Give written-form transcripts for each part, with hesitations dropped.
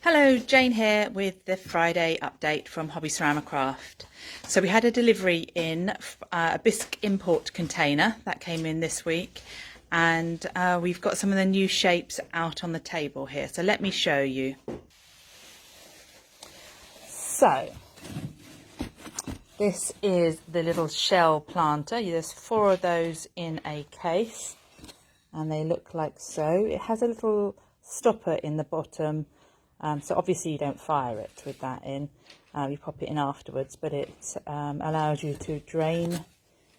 Hello, Jane here with the Friday update from Hobby Ceramic Craft. So we had a delivery in a bisque import container that came in this week, and we've got some of the new shapes out on the table here. So let me show you. So this is the little shell planter. There's 4 of those in a case and they look like so. It has a little stopper in the bottom. So obviously you don't fire it with that in, you pop it in afterwards, but it allows you to drain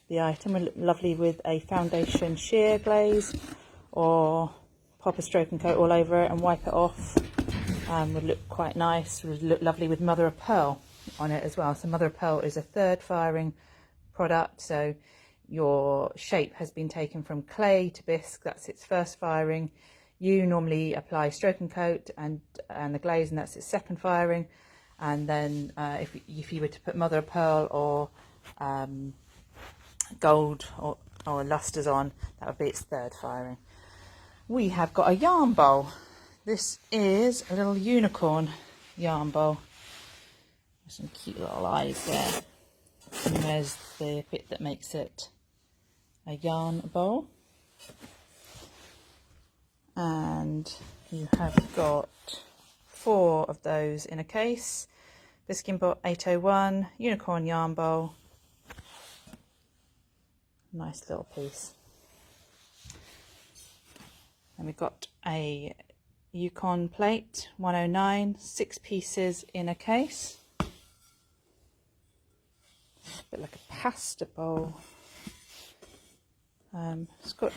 the item lovely with a foundation sheer glaze, or pop a stroke and coat all over it and wipe it off. Would look quite nice, would look lovely with mother of pearl on it as well. So mother of pearl is a 3rd firing product, so your shape has been taken from clay to bisque, that's its 1st firing. You normally apply stroke and coat and the glaze, and that's its 2nd firing. And then if you were to put mother of pearl or gold or lustres on, that would be its 3rd firing. We have got a yarn bowl. This is a little unicorn yarn bowl. There's some cute little eyes there. And there's the bit that makes it a yarn bowl. And you have got 4 of those in a case. Bisque Import 801, unicorn yarn bowl. Nice little piece. And we've got a Yukon plate 109, 6 pieces in a case. A bit like a pasta bowl. It's got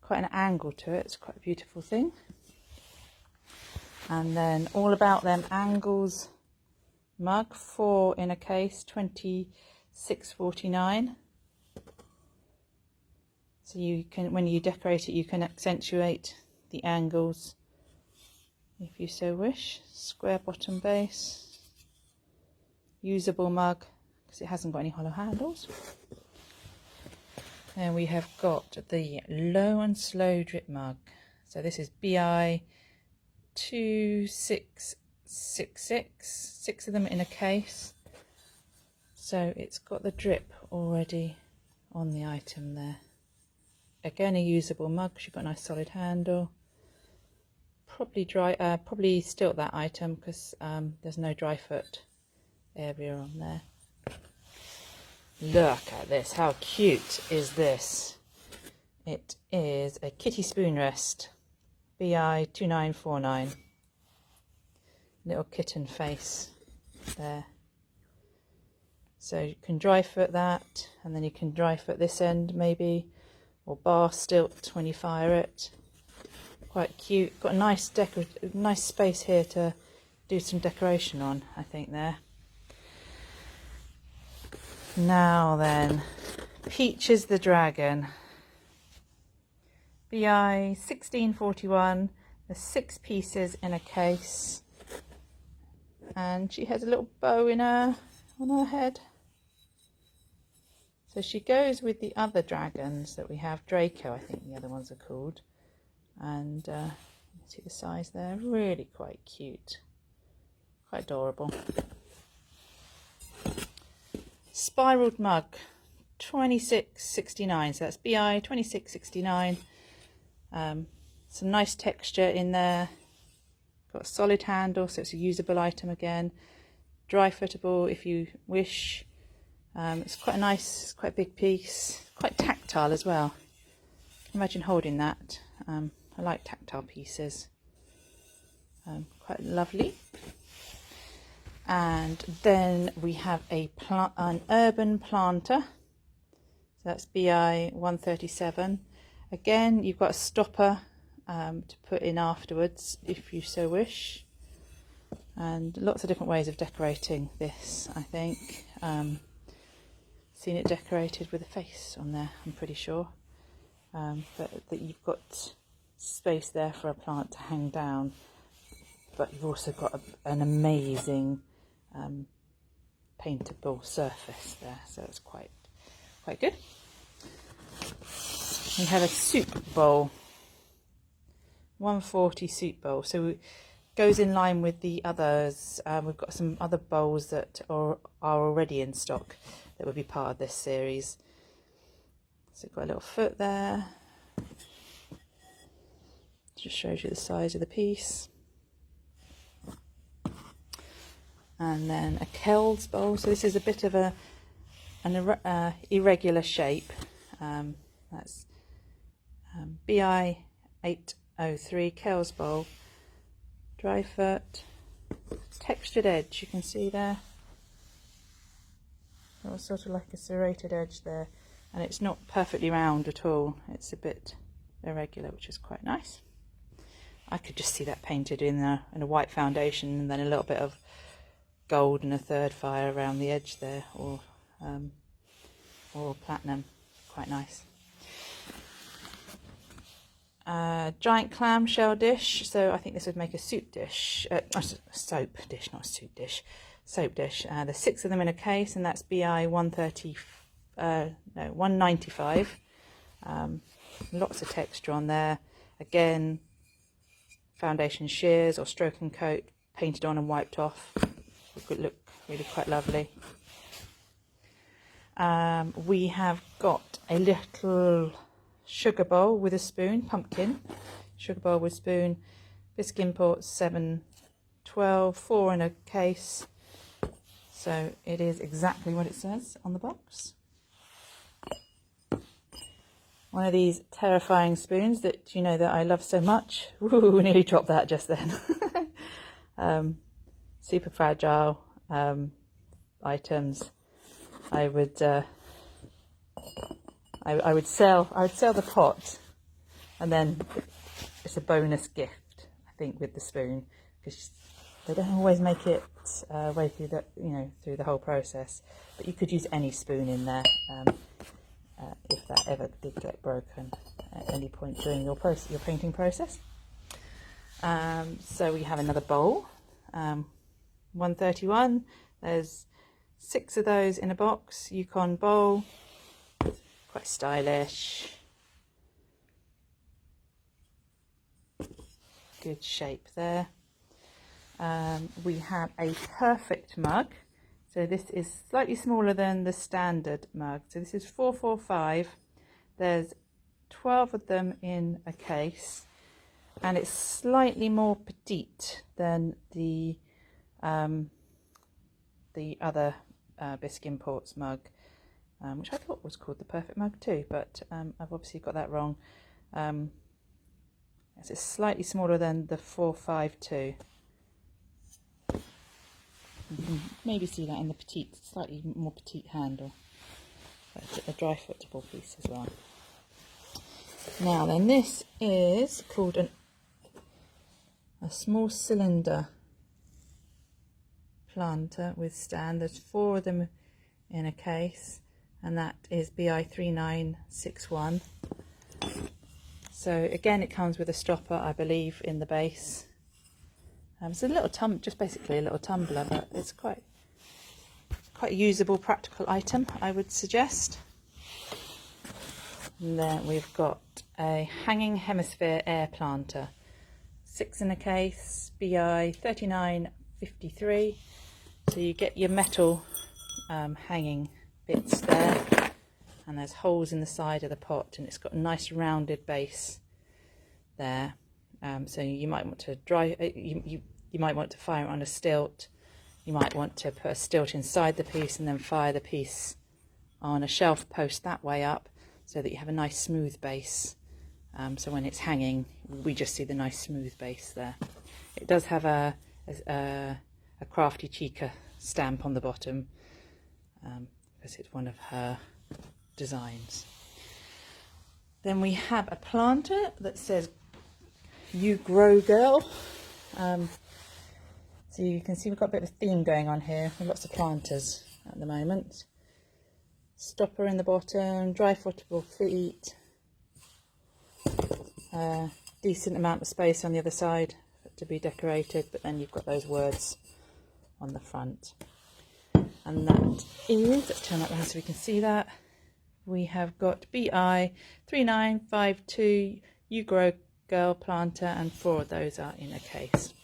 quite an angle to it. It's quite a beautiful thing. And then all about them angles mug, 4 in a case, 26.49. So you can, when you decorate it, you can accentuate the angles if you so wish. Square bottom base, usable mug because it hasn't got any hollow handles. And we have got the low and slow drip mug. So this is BI 2666, 6 of them in a case. So it's got the drip already on the item there. Again, a usable mug because you've got a nice solid handle. Probably stilt that item because there's no dry foot area on there. Look at this, how cute is this? It is a kitty spoon rest, BI 2949. Little kitten face there. So you can dry foot that, and then you can dry foot this end maybe, or bar stilt when you fire it. Quite cute. Got a nice space here to do some decoration on, I think there. Now then, Peaches the Dragon, BI 1641, there's 6 pieces in a case, and she has a little bow on her head. So she goes with the other dragons that we have, Draco I think the other ones are called, and see the size there, really quite cute, quite adorable. Spiraled mug 26.69, so that's BI 26.69. Some nice texture in there, got a solid handle, so it's a usable item again, dry footable if you wish. It's quite a nice, quite a big piece, quite tactile as well. Imagine holding that. I like tactile pieces, quite lovely. And then we have an urban planter, so that's BI 137. Again, you've got a stopper to put in afterwards if you so wish, and lots of different ways of decorating this. I think seen it decorated with a face on there, I'm pretty sure, but that you've got space there for a plant to hang down, but you've also got an amazing paintable surface there, so it's quite good. We have a soup bowl 140 soup bowl. So it goes in line with the others. We've got some other bowls that are already in stock that would be part of this series. So we've got a little foot there. Just shows you the size of the piece. And then a Kells bowl. So this is a bit of an irregular shape. That's BI 803 Kells bowl. Dry foot. Textured edge, you can see there. It's sort of like a serrated edge there. And it's not perfectly round at all. It's a bit irregular, which is quite nice. I could just see that painted in a white foundation and then a little bit of gold and a third fire around the edge there, or platinum. Quite nice. Giant clamshell dish. So I think this would make a soup dish, soap dish, not a soup dish, soap dish. There's 6 of them in a case, and that's BI 195. Lots of texture on there. Again, foundation shears or stroke and coat, painted on and wiped off. It could look really quite lovely. We have got a little sugar bowl with a spoon, pumpkin sugar bowl with spoon, bisque imports 712, 4 in a case. So it is exactly what it says on the box. One of these terrifying spoons that you know that I love so much. Ooh, nearly dropped that just then. Super fragile items. I would sell the pot, and then it's a bonus gift, I think, with the spoon, because they don't always make it way through the through the whole process. But you could use any spoon in there. If that ever did get broken at any point during your painting process. So we have another bowl, 131. There's 6 of those in a box. Yukon bowl, quite stylish, good shape there. We have a perfect mug. So this is slightly smaller than the standard mug. So this is 445. There's 12 of them in a case, and it's slightly more petite than the other Bisque Imports mug, which I thought was called the perfect mug too, but I've obviously got that wrong. It's slightly smaller than the 452. You can maybe see that in the petite, slightly more petite handle. That's a dry footable piece as well. Now then, this is called a small cylinder planter with stand. There's 4 of them in a case, and that is BI 3961. So again, it comes with a stopper, I believe, in the base. It's a little just basically a little tumbler, but it's quite a usable, practical item, I would suggest. And then we've got a hanging hemisphere air planter, 6 in a case, BI 3953. So you get your metal hanging bits there, and there's holes in the side of the pot, and it's got a nice rounded base there. So you might want to you might want to fire it on a stilt. You might want to put a stilt inside the piece and then fire the piece on a shelf post that way up, so that you have a nice smooth base. So when it's hanging, we just see the nice smooth base there. It does have a Crafty Chica stamp on the bottom, because it's one of her designs. Then we have a planter that says "You Grow Girl." So you can see we've got a bit of a theme going on here with lots of planters at the moment. Stopper in the bottom, dry footable feet, decent amount of space on the other side to be decorated, but then you've got those words on the front. And that is, let's turn that around so we can see that. We have got BI 3952 You Grow girl planter, and 4 of those are in a case.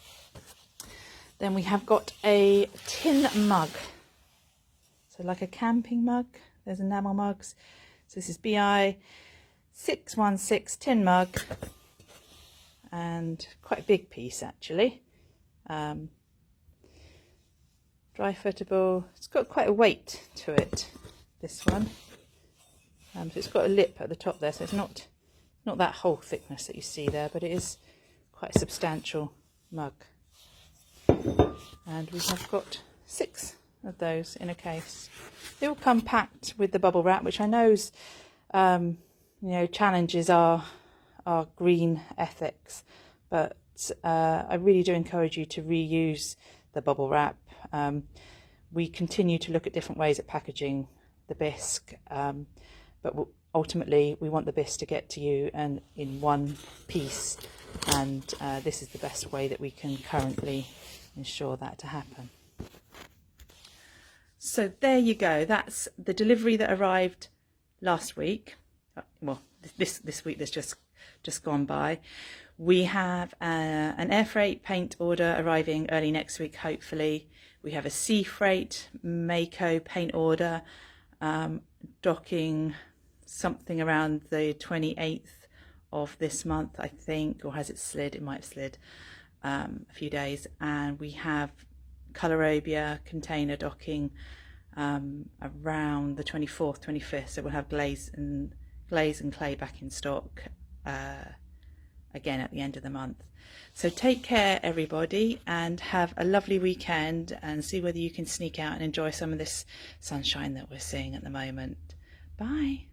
Then we have got a tin mug, so like a camping mug. There's enamel mugs. So this is BI 616 tin mug, and quite a big piece actually. Dry footable. It's got quite a weight to it, this one. So it's got a lip at the top there, so it's not that whole thickness that you see there, but it is quite a substantial mug. And we have got 6 of those in a case. They all come packed with the bubble wrap, which I know's challenges our green ethics, but I really do encourage you to reuse the bubble wrap. We continue to look at different ways of packaging the bisque, but ultimately we want the bisque to get to you and in one piece, and this is the best way that we can currently ensure that to happen. So there you go, that's the delivery that arrived last week. Well, this week that's just gone by. We have an air freight paint order arriving early next week, hopefully. We have a sea freight Mako paint order docking something around the 28th of this month, I think, or has it slid? It might have slid a few days. And we have Colorobia container docking around the 24th, 25th. So we'll have glaze and clay back in stock again at the end of the month. So take care everybody, and have a lovely weekend, and see whether you can sneak out and enjoy some of this sunshine that we're seeing at the moment. Bye.